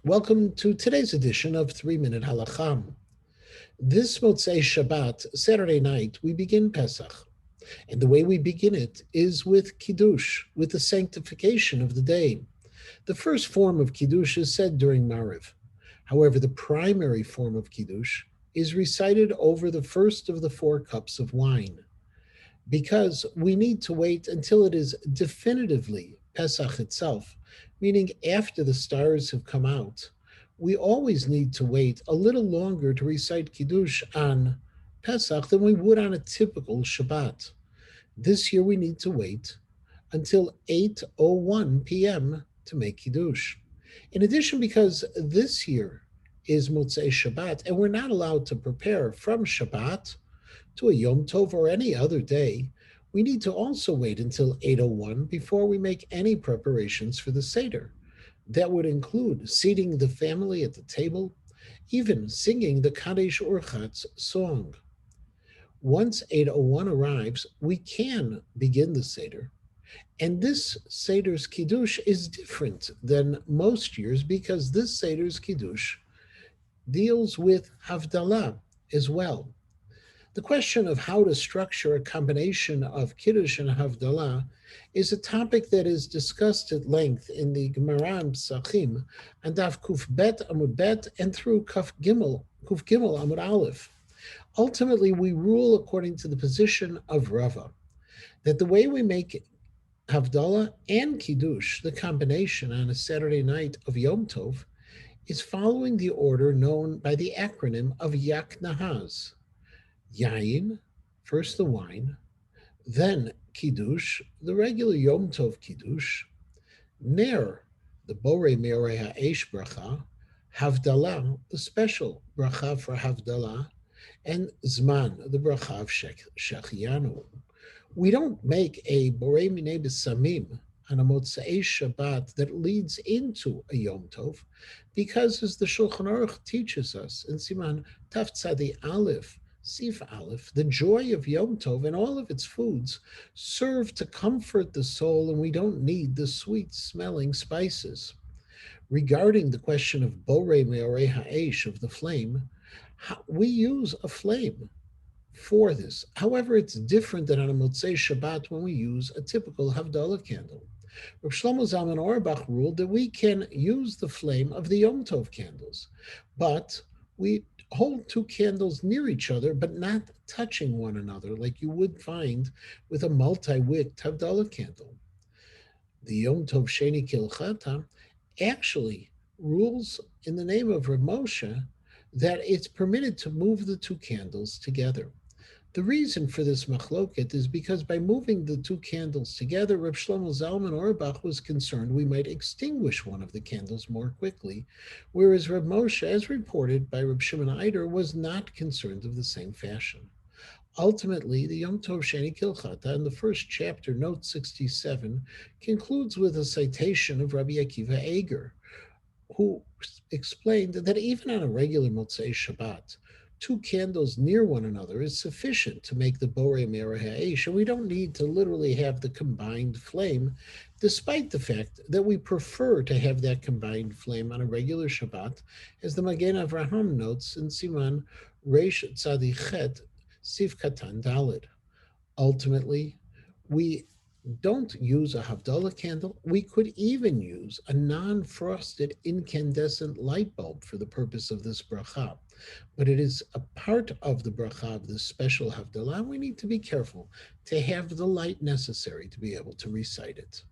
Welcome to today's edition of 3 Minute Halacha. This Motzei Shabbat, Saturday night, we begin Pesach. And the way we begin it is with Kiddush, with the sanctification of the day. The first form of Kiddush is said during Mariv. However, the primary form of Kiddush is recited over the first of the 4 cups of wine, because we need to wait until it is definitively Pesach itself, meaning after the stars have come out. We always need to wait a little longer to recite Kiddush on Pesach than we would on a typical Shabbat. This year we need to wait until 8:01 p.m. to make Kiddush. In addition, because this year is Motzei Shabbat and we're not allowed to prepare from Shabbat to a Yom Tov or any other day, we need to also wait until 8:01 before we make any preparations for the Seder. That would include seating the family at the table, even singing the Kadesh Urchatz song. Once 8:01 arrives, we can begin the Seder. And this Seder's Kiddush is different than most years because this Seder's Kiddush deals with Havdalah as well. The question of how to structure a combination of Kiddush and Havdalah is a topic that is discussed at length in the Gemara and Psachim and Daf Kuf Bet Amud Bet and through Kuf Gimel Amud Aleph. Ultimately, we rule according to the position of Rava, that the way we make Havdalah and Kiddush, the combination on a Saturday night of Yom Tov, is following the order known by the acronym of Yak Nahaz. Yain, first the wine, then Kiddush, the regular Yom Tov Kiddush, Ner, the Borei Meorei Ha'esh bracha, Havdalah, the special bracha for Havdalah, and Zman, the bracha of Shechianu. We don't make a Borei Minei B'Samim on a Motzei Shabbat that leads into a Yom Tov, because as the Shulchan Aruch teaches us in Siman Taf Tzadi Aleph, Sif Aleph, the joy of Yom Tov and all of its foods serve to comfort the soul, and we don't need the sweet-smelling spices. Regarding the question of Borei Meorei Ha'esh, of the flame, we use a flame for this. However, it's different than on a Motzei Shabbat when we use a typical Havdalah candle. Rav Shlomo Zalman Auerbach ruled that we can use the flame of the Yom Tov candles, but we hold 2 candles near each other, but not touching one another, like you would find with a multi-wick Havdalah candle. The Yom Tov Sheni Kilchata actually rules in the name of Rav Moshe that it's permitted to move the 2 candles together. The reason for this machloket is because by moving the 2 candles together, Reb Shlomo Zalman Auerbach was concerned we might extinguish one of the candles more quickly, whereas Reb Moshe, as reported by Reb Shimon Eider, was not concerned of the same fashion. Ultimately, the Yom Tov Sheni Kilchata in the first chapter, note 67, concludes with a citation of Rabbi Akiva Eger, who explained that even on a regular Motzei Shabbat, 2 candles near one another is sufficient to make the Borei Meorei Ha'esh, and we don't need to literally have the combined flame, despite the fact that we prefer to have that combined flame on a regular Shabbat, as the Magen Avraham notes in Siman Reish Tzadi Chet Sif Katan Dalid. Ultimately, we don't use a Havdalah candle. We could even use a non-frosted incandescent light bulb for the purpose of this bracha. But it is a part of the bracha of this special Havdalah. We need to be careful to have the light necessary to be able to recite it.